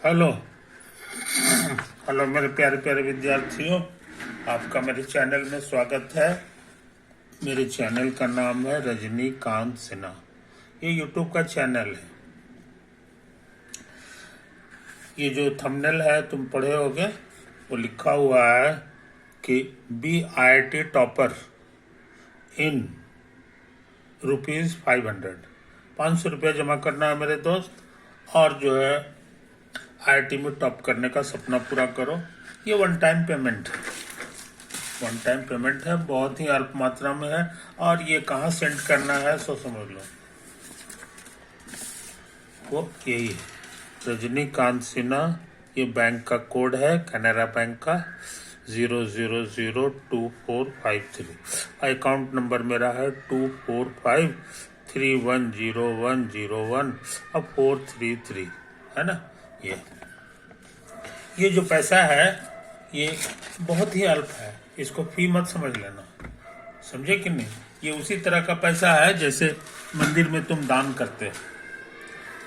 Hello. Hello मेरे प्यारे प्यारे विद्यार्थियों, आपका मेरे चैनल में स्वागत है। मेरे चैनल का नाम है रजनीकांत सिन्हा। ये यूट्यूब का चैनल है। ये जो थंबनेल है तुम पढ़े होगे, वो लिखा हुआ है कि BIT टॉपर इन ₹500। 500 जमा करना है मेरे दोस्त, और जो है IIT में टॉप करने का सपना पूरा करो। ये वन टाइम पेमेंट है। वन टाइम पेमेंट है, बहुत ही अल्प मात्रा में है। और ये कहाँ सेंड करना है सो समझ लो, वो यही है, रजनीकांत सिन्हा। ये बैंक का कोड है, कैनरा बैंक का 000245 अकाउंट नंबर मेरा है 245310101 अब 433 है ना। ये जो पैसा है ये बहुत ही अल्प है, इसको फी मत समझ लेना, समझे कि नहीं। ये उसी तरह का पैसा है जैसे मंदिर में तुम दान करते हो,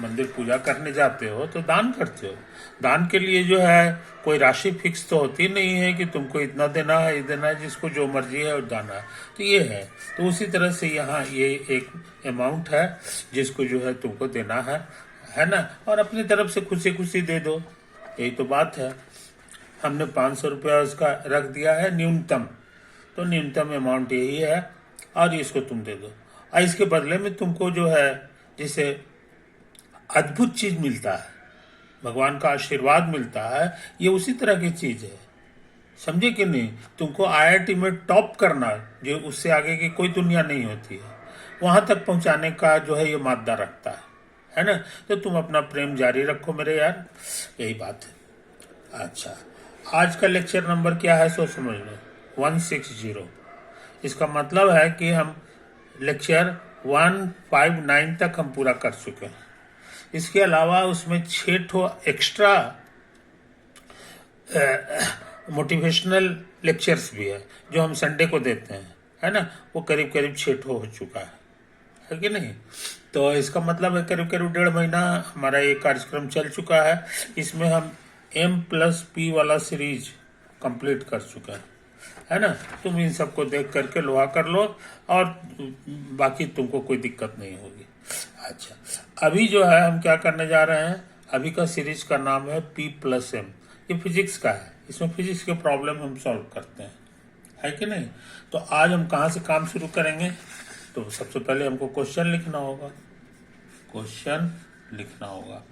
मंदिर पूजा करने जाते हो तो दान करते हो। दान के लिए जो है कोई राशि फिक्स तो होती नहीं है कि तुमको इतना देना है, ये देना है, जिसको जो मर्जी है और दाना है। तो ये है, तो उसी तरह से यहाँ ये एक अमाउंट है जिसको जो है तुमको देना है ना। और अपनी तरफ से खुशी खुशी दे दो, यही तो बात है। हमने 500 रुपया उसका रख दिया है न्यूनतम, तो न्यूनतम अमाउंट यही है और इसको तुम दे दो। और इसके बदले में तुमको जो है जिसे अद्भुत चीज मिलता है, भगवान का आशीर्वाद मिलता है, ये उसी तरह की चीज है, समझे कि नहीं। तुमको IIT में टॉप करना, जो उससे आगे की कोई दुनिया नहीं होती है, वहां तक पहुंचाने का जो है ये मादा रखता है ना। तो तुम अपना प्रेम जारी रखो मेरे यार, यही बात है। अच्छा, आज का लेक्चर नंबर क्या है सो समझ लो, 160। इसका मतलब है कि हम लेक्चर 159 तक हम पूरा कर चुके हैं। इसके अलावा उसमें 6 एक्स्ट्रा मोटिवेशनल लेक्चर्स भी है जो हम संडे को देते हैं, है ना। वो करीब करीब 6 हो चुका है कि नहीं। तो इसका मतलब है करीब करीब 1.5 महीना हमारा ये कार्यक्रम चल चुका है। इसमें हम M+P वाला सीरीज कंप्लीट कर चुका है ना। तुम इन सबको देख करके लोहा कर लो और बाकी तुमको कोई दिक्कत नहीं होगी। अच्छा, अभी जो है हम क्या करने जा रहे हैं, अभी का सीरीज का नाम है P+M। ये फिजिक्स का है, इसमें फिजिक्स के प्रॉब्लम हम सॉल्व करते हैं, है कि नहीं। तो आज हम कहाँ से काम शुरू करेंगे, तो सबसे पहले हमको क्वेश्चन लिखना होगा। क्वेश्चन लिखना होगा,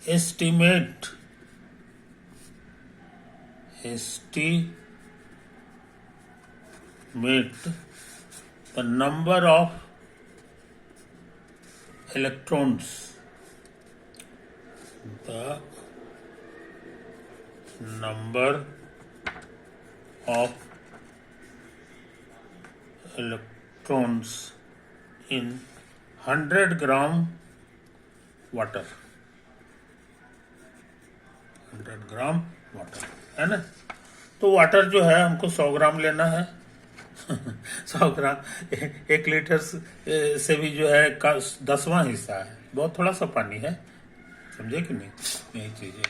estimate the number of electrons, the number of electrons in 100 gram water, 100 gram water, है ना। तो वाटर जो है हमको 100 ग्राम लेना है। 100 ग्राम 1 लीटर से भी जो है 10वां हिस्सा है, बहुत थोड़ा सा पानी है, समझे कि नहीं, यही चीज है।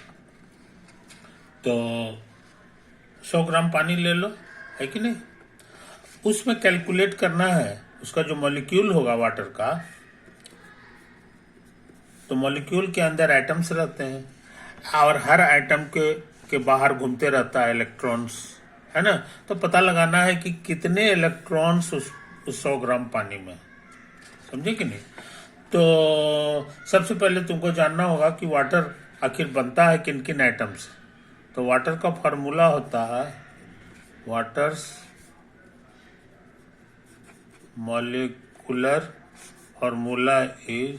तो 100 ग्राम पानी ले लो, है कि नहीं। उसमें कैलकुलेट करना है उसका जो मॉलिक्यूल होगा वाटर का। तो मॉलिक्यूल के अंदर एटम्स रहते हैं और हर एटम के बाहर घूमते रहता है इलेक्ट्रॉन्स, है ना। तो पता लगाना है कि कितने इलेक्ट्रॉन्स उस 100 ग्राम पानी में, समझे कि नहीं। तो सबसे पहले तुमको जानना होगा कि वाटर आखिर बनता है किन किन एटम से। तो वाटर का फॉर्मूला होता है, waters molecular formula is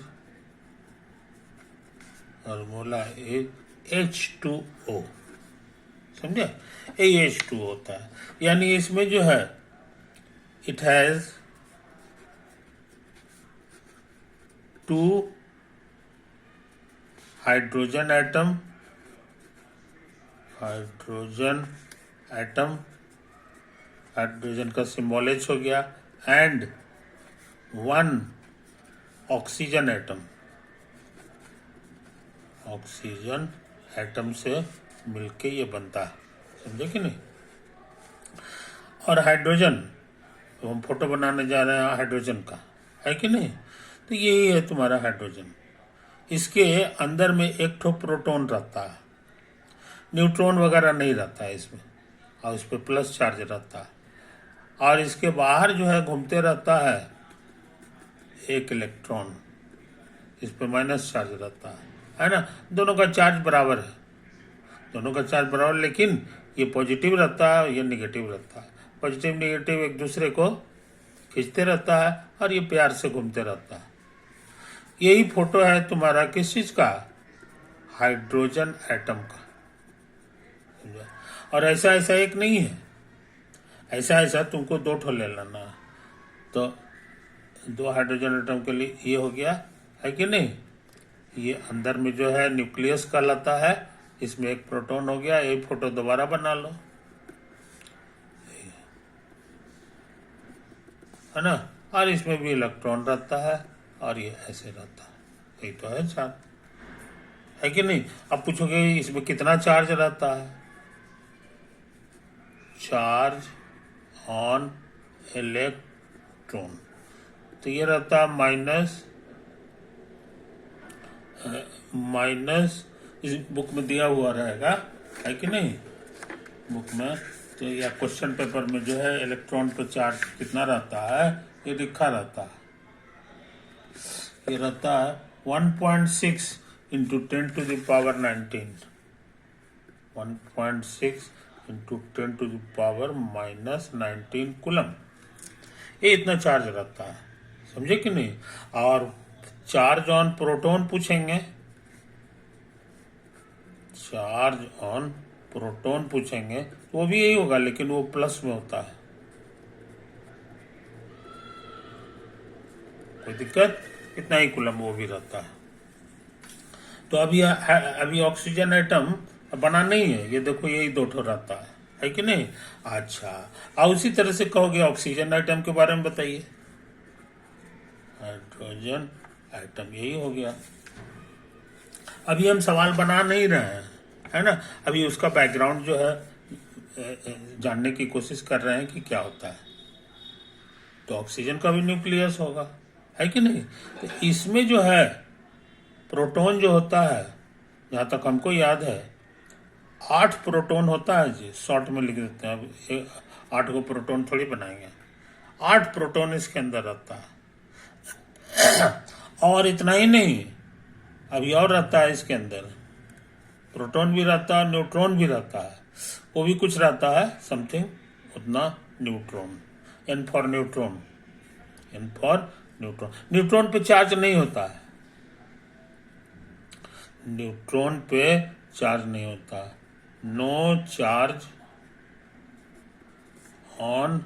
H2O, समझे। H2 होता है, यानी इसमें जो है it has 2 hydrogen atom, hydrogen का सिंबल H हो गया, and 1 oxygen atom, oxygen atom से मिलके ये बनता है, समझे कि नहीं। और हाइड्रोजन, तो हम फोटो बनाने जा रहे हैं हाइड्रोजन का, है कि नहीं। तो यही है तुम्हारा हाइड्रोजन। इसके अंदर में एक ठो प्रोटॉन रहता है, न्यूट्रॉन वगैरह नहीं रहता है इसमें, और इस पर प्लस चार्ज रहता है। और इसके बाहर जो है घूमते रहता है एक इलेक्ट्रॉन, इस पर माइनस चार्ज रहता है ना। दोनों का चार्ज बराबर है, दोनों का चार्ज बराबर, लेकिन ये पॉजिटिव रहता है, ये निगेटिव रहता है। पॉजिटिव निगेटिव एक दूसरे को खींचते रहता है और ये प्यार से घूमते रहता है। यही फोटो है तुम्हारा किस चीज का, हाइड्रोजन एटम का। और ऐसा ऐसा एक नहीं है, ऐसा ऐसा तुमको दो ठो ले लेना। तो दो हाइड्रोजन एटम के लिए ये हो गया, है कि नहीं। ये अंदर में जो है न्यूक्लियस कहलाता है, इसमें एक प्रोटॉन हो गया। ये फोटो दोबारा बना लो, है ना। और इसमें भी इलेक्ट्रॉन रहता है और ये ऐसे रहता है, यही तो है चार्ज, है कि नहीं। अब पूछोगे इसमें कितना चार्ज रहता है, चार्ज ऑन इलेक्ट्रॉन, तो ये रहता है माइनस, इस बुक में दिया हुआ रहेगा, है कि नहीं, बुक में। तो या क्वेश्चन पेपर में जो है इलेक्ट्रॉन पे चार्ज कितना रहता है ये लिखा रहता है। ये रहता है 1.6 इंटू 10⁻19, 1.6 इंटू 10⁻−19 कूलम, ये इतना चार्ज रहता है, समझे कि नहीं। और चार्ज ऑन प्रोटॉन पूछेंगे, चार्ज ऑन प्रोटॉन पूछेंगे तो वो भी यही होगा, लेकिन वो प्लस में होता है, कोई दिक्कत, इतना ही कूलम वो भी रहता है। तो अभी ऑक्सीजन एटम बना नहीं है, ये देखो यही दो ठो रहता है कि नहीं। अच्छा, और उसी तरह से कहोगे ऑक्सीजन एटम के बारे में बताइए, हाइड्रोजन एटम, यही हो गया। अभी हम सवाल बना नहीं रहे हैं, है ना। अभी उसका बैकग्राउंड जो है जानने की कोशिश कर रहे हैं कि क्या होता है। तो ऑक्सीजन का भी न्यूक्लियस होगा, है कि नहीं। तो इसमें जो है प्रोटॉन जो होता है, जहाँ तक हमको याद है 8 प्रोटॉन होता है जी, शॉर्ट में लिख देते हैं। अब 8 को प्रोटॉन थोड़ी बनाएंगे, 8 प्रोटॉन इसके अंदर रहता है। और इतना ही नहीं, अभी और रहता है इसके अंदर, प्रोटॉन भी रहता है, न्यूट्रॉन भी रहता है, वो भी कुछ रहता है समथिंग उतना, neutron, N for neutron, N for neutron. Neutron पे चार्ज नहीं होता है, न्यूट्रॉन पे चार्ज नहीं होता, नो चार्ज ऑन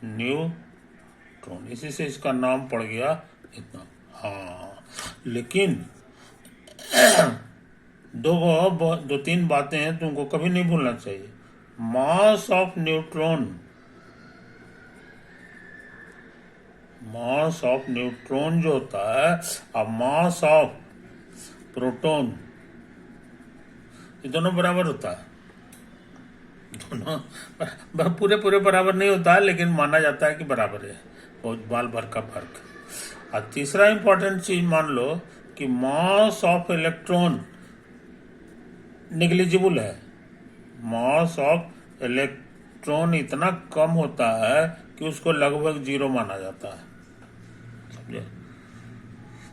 न्यूट्रॉन, इसी से इसका नाम पड़ गया इतना। हाँ, लेकिन दो तीन बातें हैं तुमको कभी नहीं भूलना चाहिए। Mass of neutron, mass of neutron जो होता है और मास ऑफ प्रोटॉन, ये दोनों बराबर होता है, दोनों पूरे बराबर नहीं होता है, लेकिन माना जाता है कि बराबर है, बहुत बाल भर का फर्क। और तीसरा इंपॉर्टेंट चीज मान लो कि मास ऑफ इलेक्ट्रॉन निग्लिजिबल है, मास ऑफ इलेक्ट्रॉन इतना कम होता है कि उसको लगभग 0 माना जाता है, समझे।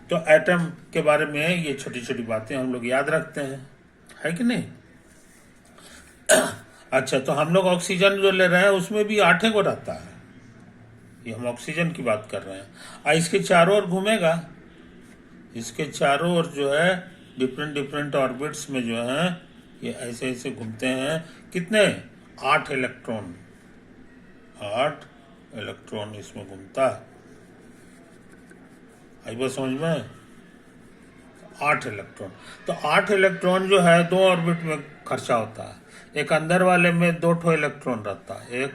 तो एटम के बारे में ये छोटी छोटी बातें हम लोग याद रखते हैं, है कि नहीं। अच्छा, तो हम लोग ऑक्सीजन जो ले रहे हैं उसमें भी 8 को रहता है, ये हम ऑक्सीजन की बात कर रहे हैं। और इसके चारों ओर घूमेगा, इसके चारों ओर जो है डिफरेंट ऑर्बिट्स में जो है ये ऐसे ऐसे घूमते हैं। कितने, 8 इलेक्ट्रॉन, 8 इलेक्ट्रॉन इसमें घूमता है। आई बात समझ में, 8 इलेक्ट्रॉन। तो 8 इलेक्ट्रॉन जो है 2 ऑर्बिट में खर्चा होता है, एक अंदर वाले में 2 ठो इलेक्ट्रॉन रहता है, एक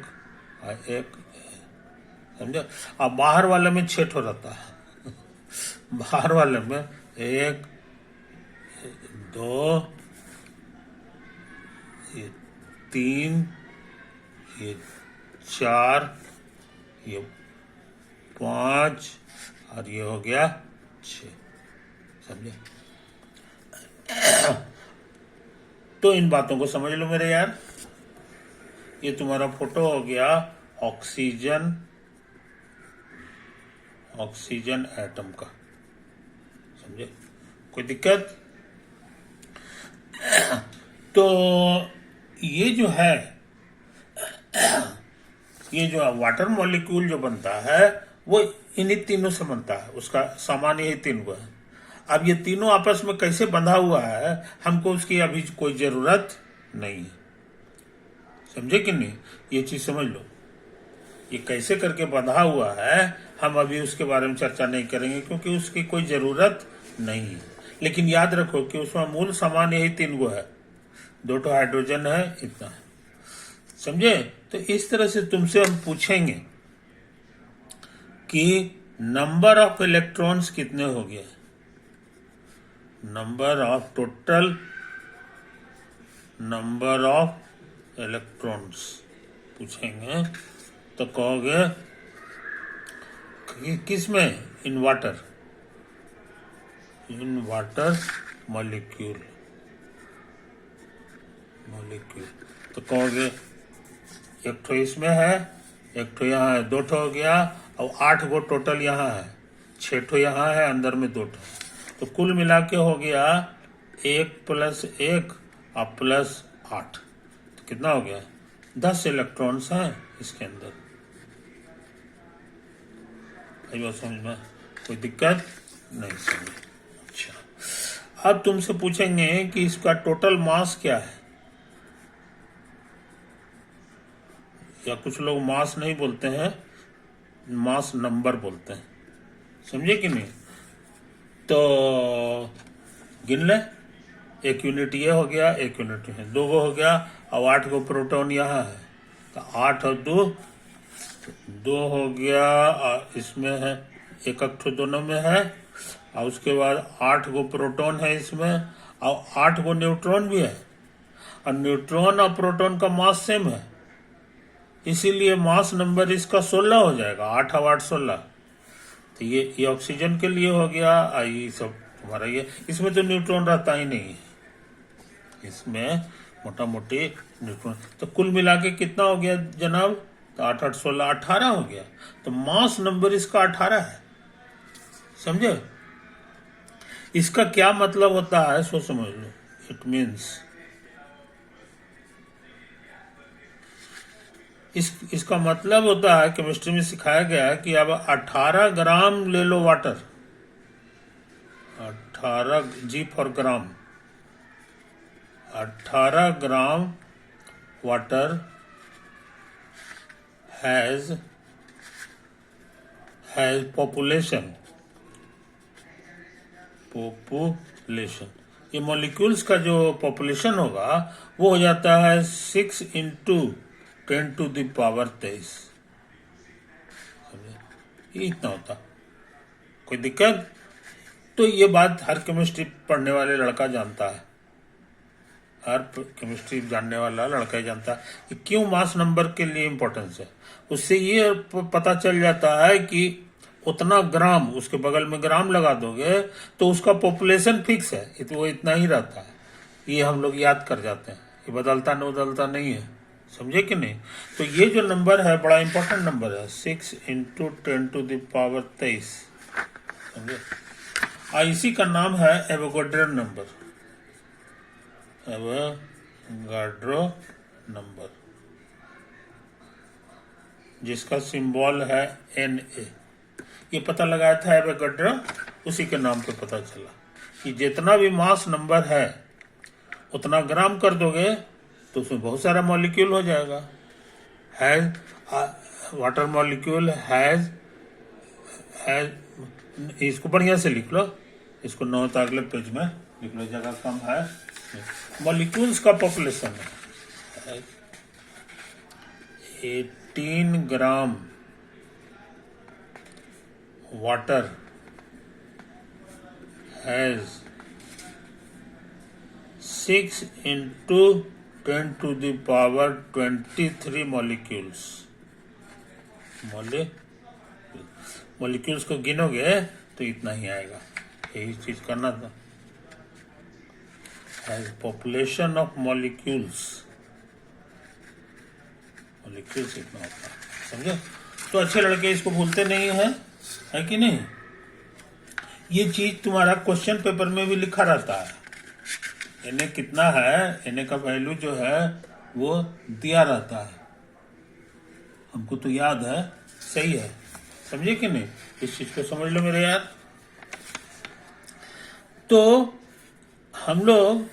समझे, और बाहर वाले में 6 ठो रहता है। बाहर वाले में 1 2, ये 3, ये 4, ये 5 और ये हो गया 6। समझे? तो इन बातों को समझ लो मेरे यार। ये तुम्हारा फोटो हो गया ऑक्सीजन एटम का। समझे? कोई दिक्कत? तो ये जो है, ये जो वाटर मॉलिक्यूल जो बनता है वो इन्हीं तीनों से बनता है, उसका सामान्य ही तीन गो है। अब ये तीनों आपस में कैसे बंधा हुआ है हमको उसकी अभी कोई जरूरत नहीं है। समझे कि नहीं? ये चीज समझ लो, ये कैसे करके बंधा हुआ है हम अभी उसके बारे में चर्चा नहीं करेंगे क्योंकि उसकी कोई जरूरत नहीं है। लेकिन याद रखो कि उसमें मूल सामान यही तीन गो है, 2 ठो हाइड्रोजन है, इतना है। समझे? तो इस तरह से तुमसे हम पूछेंगे कि नंबर ऑफ इलेक्ट्रॉन्स कितने हो गए, number of total number of electrons पूछेंगे तो कहोगे कि किस में? इन वाटर मॉलिक्यूल तो कहोगे एक ठो इसमें है, एक ठो यहाँ है, 2 ठो हो गया और 8 गो टोटल यहाँ है, 6 ठो यहाँ है, अंदर में 2 ठो। तो कुल मिला के हो गया 1 + 1 और +8। तो कितना हो गया? 10 इलेक्ट्रॉन्स हैं इसके अंदर। आई बात समझ में? कोई दिक्कत नहीं? समझ? अच्छा, अब तुमसे पूछेंगे कि इसका टोटल मास क्या है, या कुछ लोग मास नहीं बोलते हैं, मास नंबर बोलते हैं। समझे कि नहीं? तो गिन ले, 1 यूनिट ये हो गया, 1 यूनिट है, 2 गो हो गया और 8 गो प्रोटॉन यहाँ है। तो 8 और 2 हो गया, और इसमें है 1 ठो दोनों में है, और उसके बाद 8 गो प्रोटॉन है इसमें, और 8 गो न्यूट्रॉन भी है, और न्यूट्रॉन और प्रोटॉन का मास सेम है, इसीलिए मास नंबर इसका 16 हो जाएगा। 8 और 8 16। तो ये ऑक्सीजन के लिए हो गया, ये सब तुम्हारा ये, इसमें तो न्यूट्रॉन रहता ही नहीं है, इसमें मोटा मोटी न्यूट्रॉन। तो कुल मिला के कितना हो गया जनाब? तो 8 8 16 18 हो गया। तो मास नंबर इसका 18 है। समझे? इसका क्या मतलब होता है सो समझ लो। इट मीन्स इसका मतलब होता है, केमिस्ट्री में सिखाया गया कि अब 18 ग्राम ले लो water, 18 G for gram, 18 gram water has population. ये मॉलिक्यूल्स का जो पॉपुलेशन होगा वो हो जाता है 6 × 10⁻23। ये इतना होता। कोई दिक्कत? तो ये बात हर केमिस्ट्री पढ़ने वाले लड़का जानता है, हर केमिस्ट्री जानने वाला लड़का ही जानता है कि क्यों मास नंबर के लिए इम्पोर्टेंस है। उससे ये पता चल जाता है कि उतना ग्राम, उसके बगल में ग्राम लगा दोगे तो उसका पॉपुलेशन फिक्स है, तो वो इतना ही रहता है। ये हम लोग याद कर जाते हैं, ये बदलता नहीं है। समझे कि नहीं? तो ये जो नंबर है बड़ा इंपॉर्टेंट नंबर है, 6 × 10⁻23। समझे? इसी का नाम है एवोगाड्रो नंबर, एवोगाड्रो नंबर, जिसका सिंबल है Na। ये पता लगाया था एवोगाड्रो, उसी के नाम पे पता चला कि जितना भी मास नंबर है उतना ग्राम कर दोगे तो उसमें बहुत सारा मॉलिक्यूल हो जाएगा। वाटर मॉलिक्यूल हैज, इसको बढ़िया से लिख लो, इसको 9 अगले पेज में लिख लो, जगह कम है। मॉलिक्यूल्स का पॉपुलेशन है 18 gram water has 6 into 10 to the power 23 molecules. Molecules को गिनोगे तो इतना ही आएगा, यही चीज करना था। Has population of molecules इतना होता है, समझे? तो अच्छे लड़के इसको भूलते नहीं है कि नहीं? ये चीज तुम्हारा क्वेश्चन पेपर में भी लिखा रहता है। इन्हें कितना है, इन्हें का वैल्यू जो है वो दिया रहता है, हमको तो याद है, सही है, समझे कि नहीं? इस चीज को समझ लो मेरे यार। तो हम लोग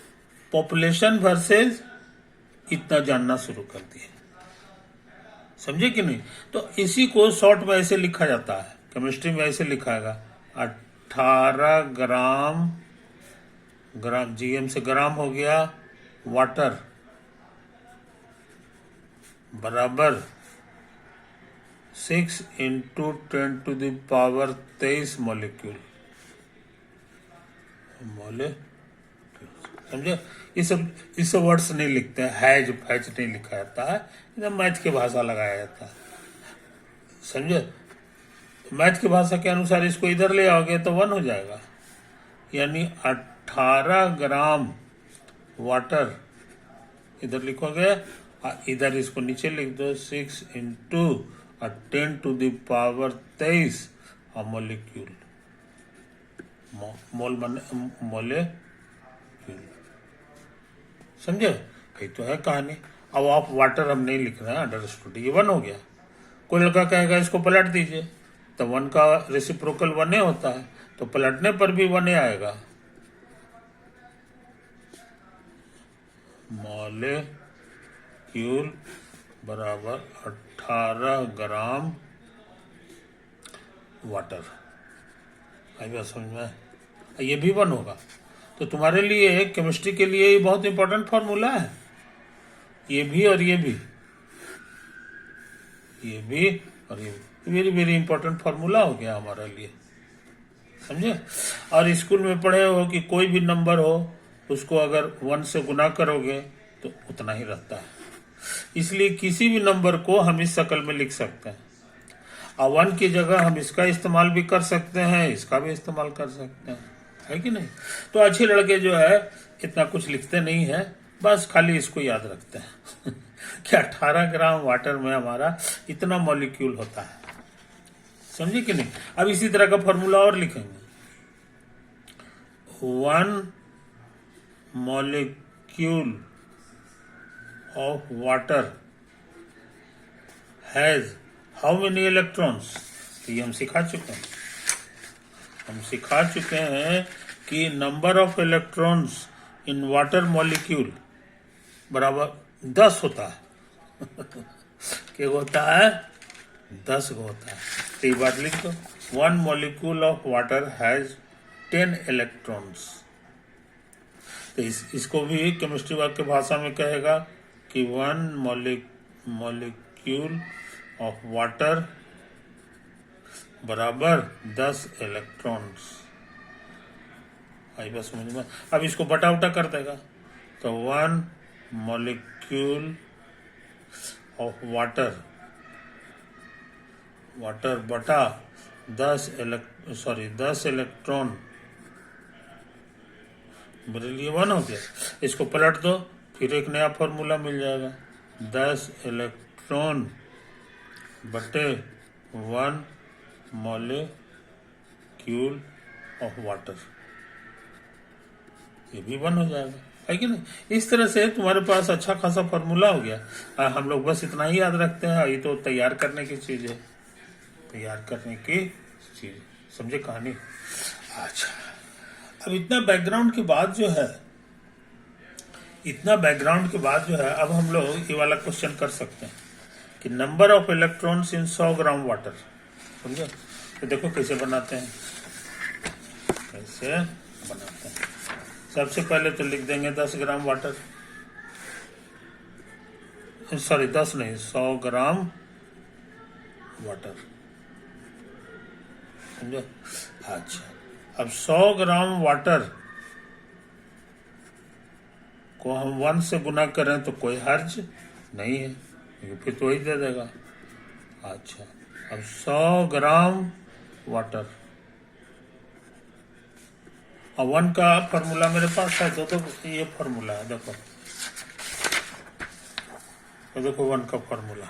पॉपुलेशन वर्सेस इतना जानना शुरू कर दिए, समझे कि नहीं? तो इसी को शॉर्ट में ऐसे लिखा जाता है, केमिस्ट्री में ऐसे लिखाएगा 18 ग्राम जीएम से ग्राम हो गया वाटर बराबर 6 into 10 to the power 23 molecule. समझे? इस वर्ड्स नहीं लिखते हैं, हैज फैज नहीं लिखा जाता है, एकदम मैथ की भाषा लगाया जाता है, समझे? मैथ की भाषा के अनुसार इसको इधर ले आओगे तो 1 हो जाएगा, यानी 18 ग्राम वाटर इधर लिखोगे, इधर इसको नीचे लिख दो 6 into 10 to the power 23 molecule. Molecule, समझे? कहीं तो है कहानी। अब आप वाटर हम नहीं लिख रहे हैं, अंडरस्टूड, ये 1 हो गया। कोई लड़का कहेगा इसको पलट दीजिए, तो 1 का रेसिप्रोकल 1 होता है, तो पलटने पर भी 1 आएगा। मॉलिक्यूल बराबर 18 ग्राम वाटर। आई बात समझ में? ये भी 1 होगा। तो तुम्हारे लिए केमिस्ट्री के लिए ये बहुत इंपॉर्टेंट फॉर्मूला है, ये भी और ये भी, ये भी और ये भी, वेरी वेरी इंपॉर्टेंट फॉर्मूला हो गया हमारे लिए, समझे? और स्कूल में पढ़े हो कि कोई भी नंबर हो उसको अगर 1 से गुना करोगे तो उतना ही रहता है, इसलिए किसी भी नंबर को हम इस शक्ल में लिख सकते हैं, और 1 की जगह हम इसका इस्तेमाल भी कर सकते हैं, इसका भी इस्तेमाल कर सकते हैं, है कि नहीं? तो अच्छे लड़के जो है इतना कुछ लिखते नहीं है, बस खाली इसको याद रखते हैं कि 18 ग्राम वाटर में हमारा इतना मॉलिक्यूल होता है, समझे कि नहीं? अब इसी तरह का फॉर्मूला और लिखेंगे, 1 molecule of water has how many electrons. तो ये हम सिखा चुके हैं कि number of electrons in water molecule बराबर 10 होता है क्या होता है? 10 होता है। तो ये बात लिख दो, 1 molecule of water has 10 electrons. तो इसको भी केमिस्ट्री वाक्य भाषा में कहेगा कि 1 मॉलिक्यूल ऑफ वाटर बराबर 10 इलेक्ट्रॉन्स। आई बात समझ में? अब इसको बटा उटा कर देगा, तो 1 मॉलिक्यूल ऑफ वाटर बटा 10 इलेक्ट्रॉन मेरे लिए 1 हो गया। इसको पलट दो, फिर एक नया फॉर्मूला मिल जाएगा, 10 इलेक्ट्रॉन बटे 1 मॉलिक्यूल ऑफ वाटर, ये भी 1 हो जाएगा, है कि नहीं? इस तरह से तुम्हारे पास अच्छा खासा फॉर्मूला हो गया। हम लोग बस इतना ही याद रखते हैं, ये तो तैयार करने की चीज है, तैयार करने की चीज, समझे कहानी? अच्छा, अब इतना बैकग्राउंड के बाद जो है, अब हम लोग ये वाला क्वेश्चन कर सकते हैं कि number of electrons in 100 gram water, समझे? तो देखो कैसे बनाते हैं, सबसे पहले तो लिख देंगे 10 ग्राम वाटर, सॉरी 10 नहीं, 100 ग्राम वाटर, समझे? अच्छा, अब 100 ग्राम वाटर को हम 1 से गुना करें तो कोई हर्ज नहीं है, क्योंकि फिर तो वही दे देगा। अच्छा, अब 100 ग्राम वाटर, और 1 का फॉर्मूला मेरे पास है, तो ये फॉर्मूला है, देखो तो देखो 1 का फॉर्मूला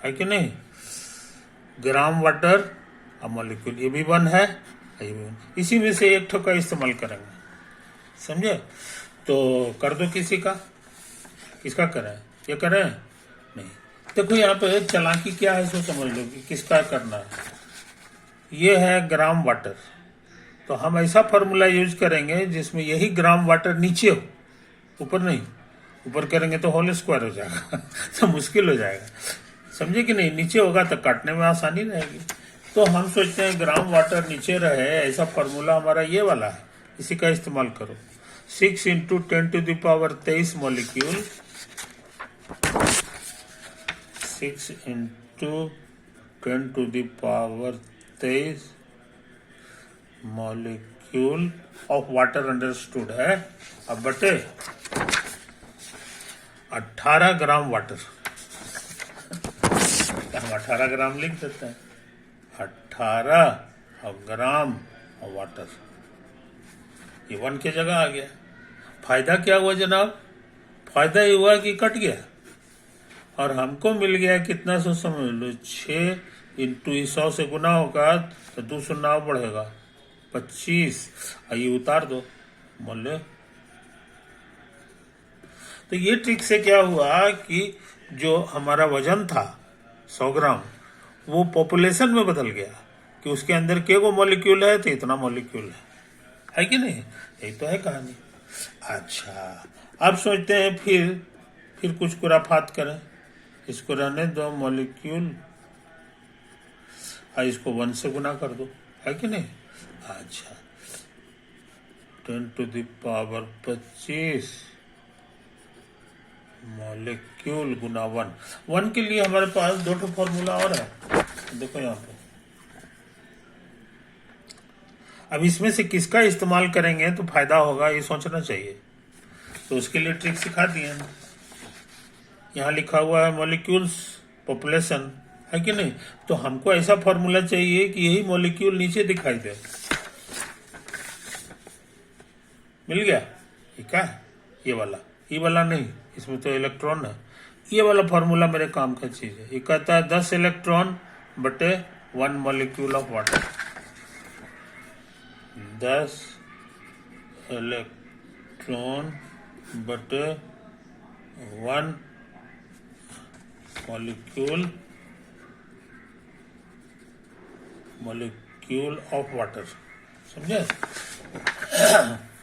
है कि नहीं, ग्राम वाटर और मॉलिक्यूल, ये भी 1 है, ये भी 1। इसी में से एक ठो का इस्तेमाल करेंगे, समझे? तो कर दो किसी का, किसका करें, ये करें? नहीं, देखो यहाँ पे चालाकी क्या है सो समझ लो कि किसका करना है। ये है ग्राम वाटर, तो हम ऐसा फॉर्मूला यूज करेंगे जिसमें यही ग्राम वाटर नीचे हो, ऊपर नहीं। ऊपर करेंगे तो होल स्क्वायर हो जाएगा तो मुश्किल हो जाएगा, समझे कि नहीं? नीचे होगा तो काटने में आसानी रहेगी। तो हम सोचते हैं ग्राम वाटर नीचे रहे, ऐसा फॉर्मूला हमारा ये वाला है, इसी का इस्तेमाल करो। 6 × 10⁻23 molecule, 6 × 10⁻23 molecule of water understood है, अब बटे 18 ग्राम वाटर। हम 18 ग्राम लिख देते हैं, 18 ग्राम वाटर, ये 1 की जगह आ गया। फायदा क्या हुआ जनाब? फायदा ये हुआ कि कट गया, और हमको मिल गया कितना, सो समझ लो 6 × 100 से गुना होगा तो 209 बढ़ेगा 25, ये उतार दो मूल्य। तो ये ट्रिक से क्या हुआ कि जो हमारा वजन था 100 ग्राम, वो पॉपुलेशन में बदल गया कि उसके अंदर के गो मॉलिक्यूल है तो इतना मॉलिक्यूल है कि नहीं? यही तो है कहानी। अच्छा, अब सोचते हैं फिर कुछ खुराफात करें, इसको रहने दो मॉलिक्यूल, इसको 1 से गुना कर दो, है कि नहीं? अच्छा, 10⁻25 मॉलिक्यूल गुना 1 के लिए हमारे पास 2 फॉर्मूला और है, देखो यहाँ पे। अब इसमें से किसका इस्तेमाल करेंगे तो फायदा होगा, ये सोचना चाहिए। तो उसके लिए ट्रिक सिखा दिए। यहाँ लिखा हुआ है मॉलिक्यूल्स पॉपुलेशन, है कि नहीं? तो हमको ऐसा फॉर्मूला चाहिए कि यही मॉलिक्यूल नीचे दिखाई दे। मिल गया? ठीक है, ये वाला नहीं, इसमें तो इलेक्ट्रॉन है। ये वाला फॉर्मूला मेरे काम का चीज है। ये कहता है 10 इलेक्ट्रॉन बटे 1 मॉलिक्यूल ऑफ वाटर, 10 इलेक्ट्रॉन बटे 1 मॉलिक्यूल ऑफ वाटर, समझे?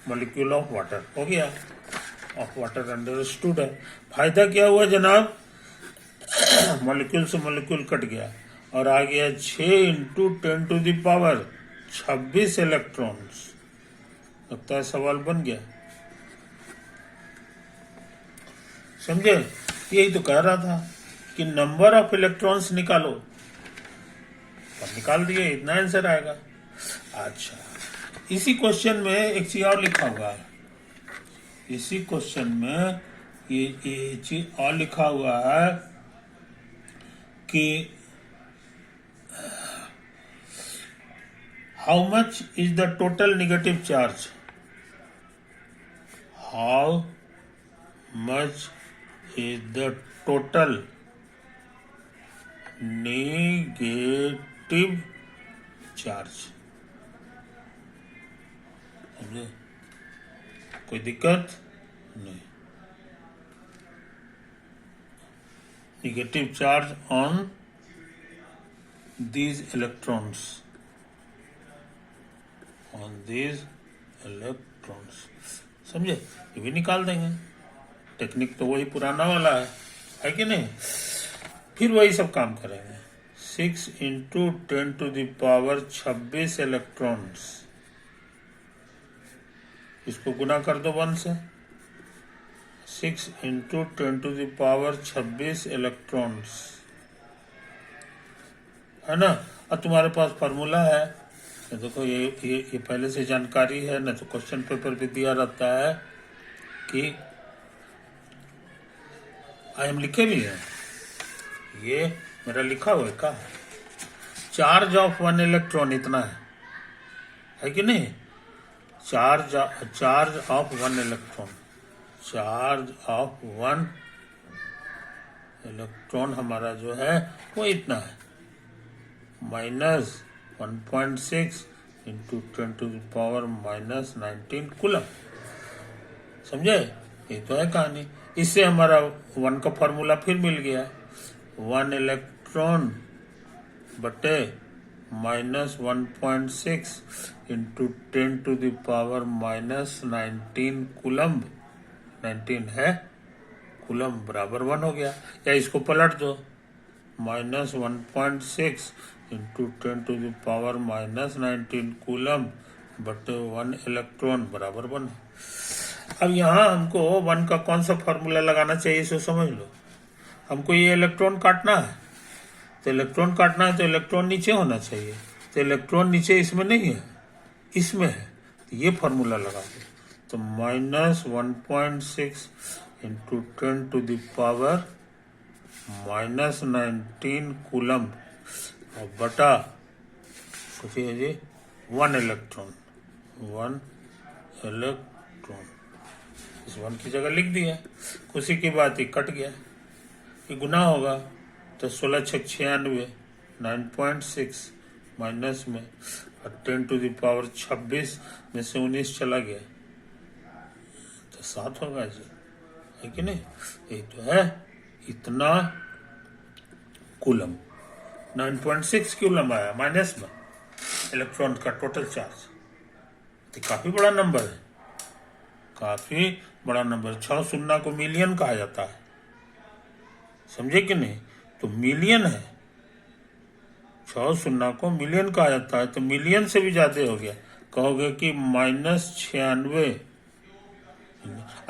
मॉलिक्यूल ऑफ वाटर हो गया, ऑफ वाटर अंडरस्टूड है। फायदा क्या हुआ जनाब? मॉलिक्यूल से मॉलिक्यूल कट गया और आ गया 6 × 10⁻26 इलेक्ट्रॉन्स। लगता है सवाल बन गया, समझे? यही तो कह रहा था कि नंबर ऑफ इलेक्ट्रॉन्स निकालो, और निकाल दिए, इतना आंसर आएगा। अच्छा, इसी क्वेश्चन में एक चीज और लिखा हुआ है, इसी क्वेश्चन में ये चीज और लिखा हुआ है कि how much is the total negative charge, how much is the total negative charge. समझे? कोई दिक्कत नहीं। Negative charge on these electrons, on these electrons, समझे? ये भी निकाल देंगे, टेक्निक तो वही पुराना वाला है कि नहीं? फिर वही सब काम करेंगे। 6 × 10⁻26 इलेक्ट्रॉन्स, इसको गुना कर दो 1 से। 6 × 10⁻26 इलेक्ट्रॉन्स, है ना? अब तुम्हारे पास फार्मूला है, तो देखो ये पहले से जानकारी है ना, तो क्वेश्चन पेपर भी दिया रहता है कि आज हम लिखे भी हैं, ये मेरा लिखा हुआ है का चार्ज ऑफ वन इलेक्ट्रॉन इतना है कि नहीं? Charge of one electron, charge of one electron हमारा जो है वो इतना है, -1.6 इंटू 10⁻⁻19 कूलम। समझे? ये तो है कहानी। इससे हमारा वन का फॉर्मूला फिर मिल गया, वन इलेक्ट्रॉन बटे -1.6 इंटू 10⁻⁻19 कूलम, 19 है कूलम बराबर 1 हो गया। या इसको पलट दो, -1.6 इंटू 10⁻⁻19 कूलम बटे 1 इलेक्ट्रॉन बराबर 1। अब यहाँ हमको 1 का कौन सा फॉर्मूला लगाना चाहिए इसे समझ लो। हमको ये इलेक्ट्रॉन काटना है, तो इलेक्ट्रॉन काटना है तो इलेक्ट्रॉन नीचे होना चाहिए, तो इलेक्ट्रॉन नीचे इसमें नहीं है, इसमें है, तो ये फॉर्मूला लगा दो। तो -1.6 इंटू 10⁻⁻19 कूलम और बटा सोचिए जी 1 इलेक्ट्रॉन, 1 इलेक्ट्रॉन इस 1 की जगह लिख दिया। खुशी की बात ही कट गया, ये गुना होगा तो 16×6 = 9.6 माइनस में और 10⁻26 में से 19 चला गया तो 7 होगा जी, है कि नहीं? ये तो है इतना कूलम, 9.6 कूलम आया माइनस में इलेक्ट्रॉन का टोटल चार्ज। तो काफी बड़ा नंबर है, काफी बड़ा नंबर। 6 शून्य को मिलियन कहा जाता है, समझे कि नहीं? तो मिलियन है, 6 शून्य को मिलियन कहा जाता है, तो मिलियन से भी ज्यादा हो गया। कहोगे कि -96,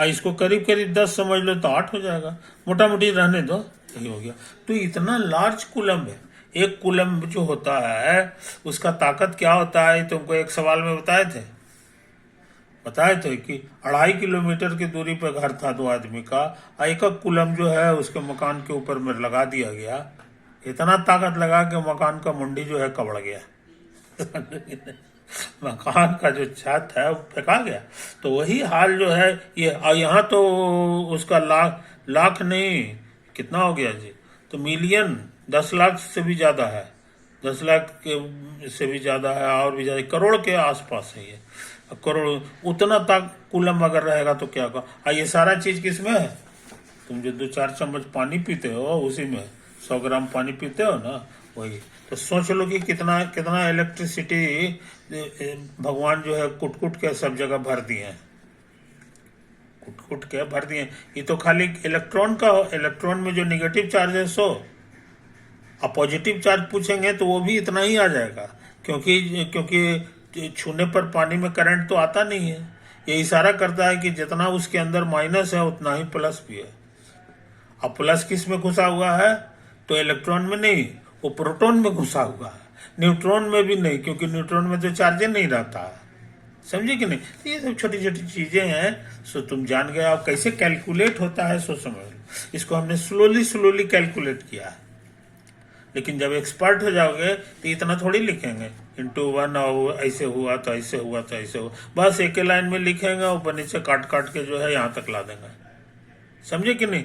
इसको करीब करीब 10 समझ लो तो 8 हो जाएगा, मोटा मोटी रहने दो, यही हो गया। तो इतना लार्ज कूलम है। एक कूलम जो होता है उसका ताकत क्या होता है, तुमको एक सवाल में बताए थे कि 2.5 किलोमीटर की दूरी पर घर था 2 आदमी का, एक कूलम जो है उसके मकान के ऊपर में लगा दिया गया, इतना ताकत लगा कि मकान का मुंडी जो है कबड़ गया मकान का जो छत है वो फेंका गया। तो वही हाल जो है ये, यहाँ तो उसका लाख नहीं, कितना हो गया जी, तो मिलियन, 10 लाख से भी ज्यादा है, 10 लाख के से भी ज्यादा है, और भी ज्यादा, करोड़ के आसपास है ये, करोड़। उतना तक कूलम अगर रहेगा तो क्या होगा। ये सारा चीज किसमें है? तुम जो 2-4 चम्मच पानी पीते हो उसी में, 100 ग्राम पानी पीते हो ना, वही। तो सोच लो कि कितना कितना इलेक्ट्रिसिटी भगवान जो है कुट कुट के सब जगह भर दिए हैं, कुट कुट के भर दिए। ये तो खाली इलेक्ट्रॉन का हो, इलेक्ट्रॉन में जो नेगेटिव चार्ज है 100, अब पॉजिटिव चार्ज पूछेंगे तो वो भी इतना ही आ जाएगा, क्योंकि छूने पर पानी में करंट तो आता नहीं है। ये इशारा करता है कि जितना उसके अंदर माइनस है उतना ही प्लस भी है। अब प्लस किस में घुसा हुआ है? तो इलेक्ट्रॉन में नहीं, वो प्रोटॉन में घुसा हुआ है, न्यूट्रॉन में भी नहीं, क्योंकि न्यूट्रॉन में तो चार्ज नहीं रहता है। समझे कि नहीं? ये सब छोटी छोटी चीजें हैं, सो तुम जान गए। अब कैसे कैलकुलेट होता है सो समझ लो। इसको हमने स्लोली कैलकुलेट किया है, लेकिन जब एक्सपर्ट हो जाओगे तो इतना थोड़ी लिखेंगे इंटू 1 और ऐसे हुआ तो ऐसे हुआ तो ऐसे हुआ, बस एक लाइन में लिखेंगे, ऊपर नीचे काट के जो है यहाँ तक ला देंगे। समझे कि नहीं?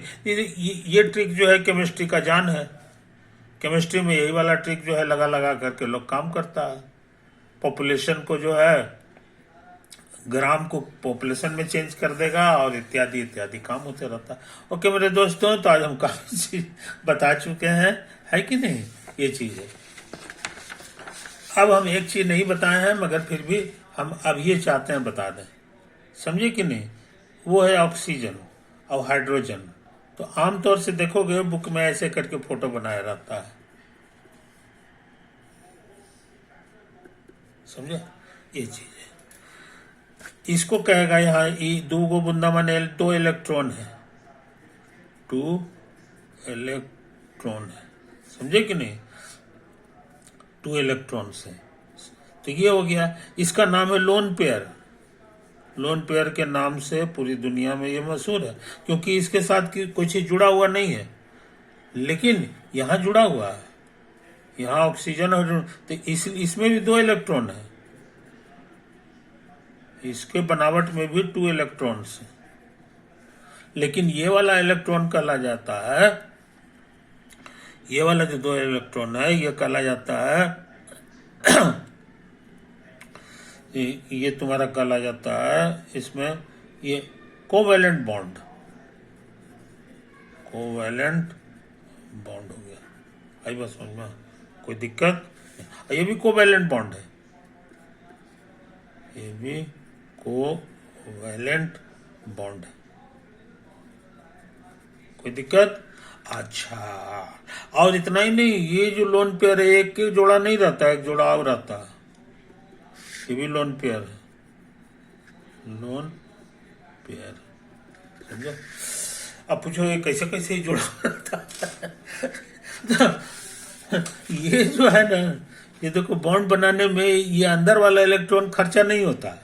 ये ट्रिक जो है केमिस्ट्री का जान है। केमिस्ट्री में यही वाला ट्रिक जो है लगा करके लोग काम करता है। पॉपुलेशन को जो है ग्राम को पॉपुलेशन में चेंज कर देगा और इत्यादि इत्यादि काम होते रहता है। ओके मेरे दोस्तों, तो आज हम काफी चीज बता चुके हैं, है कि नहीं? ये चीज है। अब हम एक चीज नहीं बताए हैं, मगर फिर भी हम अब ये चाहते हैं बता दें, समझे कि नहीं? वो है ऑक्सीजन और हाइड्रोजन। तो आमतौर से देखोगे बुक में ऐसे करके फोटो बनाया रहता है, समझे? ये चीज है। इसको कहेगा यहाँ दो गो बुंदा माने 2 इलेक्ट्रॉन है, 2 इलेक्ट्रॉन है, समझे कि नहीं? 2 इलेक्ट्रॉन से, तो ये हो गया। इसका नाम है लोन पेयर। लोन पेयर के नाम से पूरी दुनिया में ये मशहूर है, क्योंकि इसके साथ कोई चीज जुड़ा हुआ नहीं है, लेकिन यहाँ जुड़ा हुआ है। यहाँ ऑक्सीजन और तो इसमें भी 2 इलेक्ट्रॉन है, इसके बनावट में भी 2 इलेक्ट्रॉन्स है, लेकिन ये वाला इलेक्ट्रॉन कहला जाता है, ये वाला जो 2 इलेक्ट्रॉन है ये कहला जाता है ये तुम्हारा कहला जाता है, इसमें ये कोवैलेंट बॉन्ड, कोवैलेंट बॉन्ड हो गया। आई बात समझ में? कोई दिक्कत? ये भी कोवैलेंट बॉन्ड है, ये भी कोवैलेंट बॉन्ड है, कोई दिक्कत? अच्छा, और इतना ही नहीं, ये जो लोन पेयर है एक जोड़ा नहीं रहता, एक जोड़ा और रहता है, ये भी लोन पेयर है, लोन पेयर, समझे? अब पूछो ये कैसे कैसे जोड़ा रहता है? ये जो है ना, ये देखो बॉन्ड बनाने में ये अंदर वाला इलेक्ट्रॉन खर्चा नहीं होता है,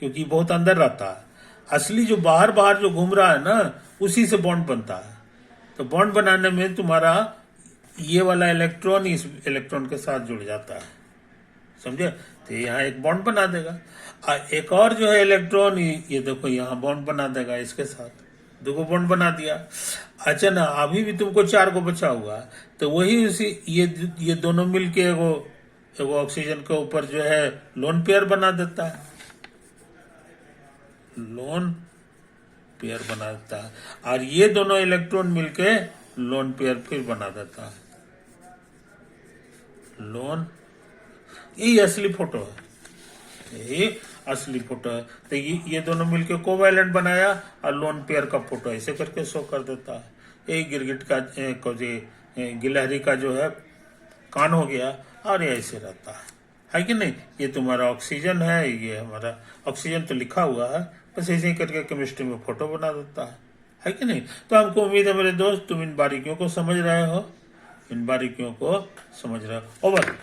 क्योंकि बहुत अंदर रहता है। असली जो बाहर बाहर जो घूम रहा है ना, उसी से बॉन्ड बनता है। तो बॉन्ड बनाने में तुम्हारा ये वाला इलेक्ट्रॉन इस इलेक्ट्रॉन के साथ जुड़ जाता है, समझे? तो यहाँ एक बॉन्ड बना देगा, और एक और जो है इलेक्ट्रॉन ये देखो यहाँ बॉन्ड बना देगा, इसके साथ 2 बॉन्ड बना दिया। अच्छा ना, अभी भी तुमको 4 को बचा हुआ, तो वही उसी ये दोनों मिलके एगो ऑक्सीजन के ऊपर जो है लोन पेयर बना देता है, लोन पेयर बना देता है, और ये दोनों इलेक्ट्रॉन मिलके लोन पेयर फिर बना देता है, लोन। ये असली फोटो है, ये असली फोटो है। तो ये दोनों मिलके कोवैलेंट बनाया और लोन पेयर का फोटो ऐसे करके शो कर देता है। ये गिरगिट का गिलहरी का जो है कान हो गया, और ये ऐसे रहता है कि नहीं? ये तुम्हारा ऑक्सीजन है, ये हमारा ऑक्सीजन तो लिखा हुआ है, बस ऐसे ही करके केमिस्ट्री में फोटो बना देता है कि नहीं? तो हमको उम्मीद है मेरे दोस्त तुम इन बारीकियों को समझ रहे हो, इन बारीकियों को समझ रहे हो। ओवर।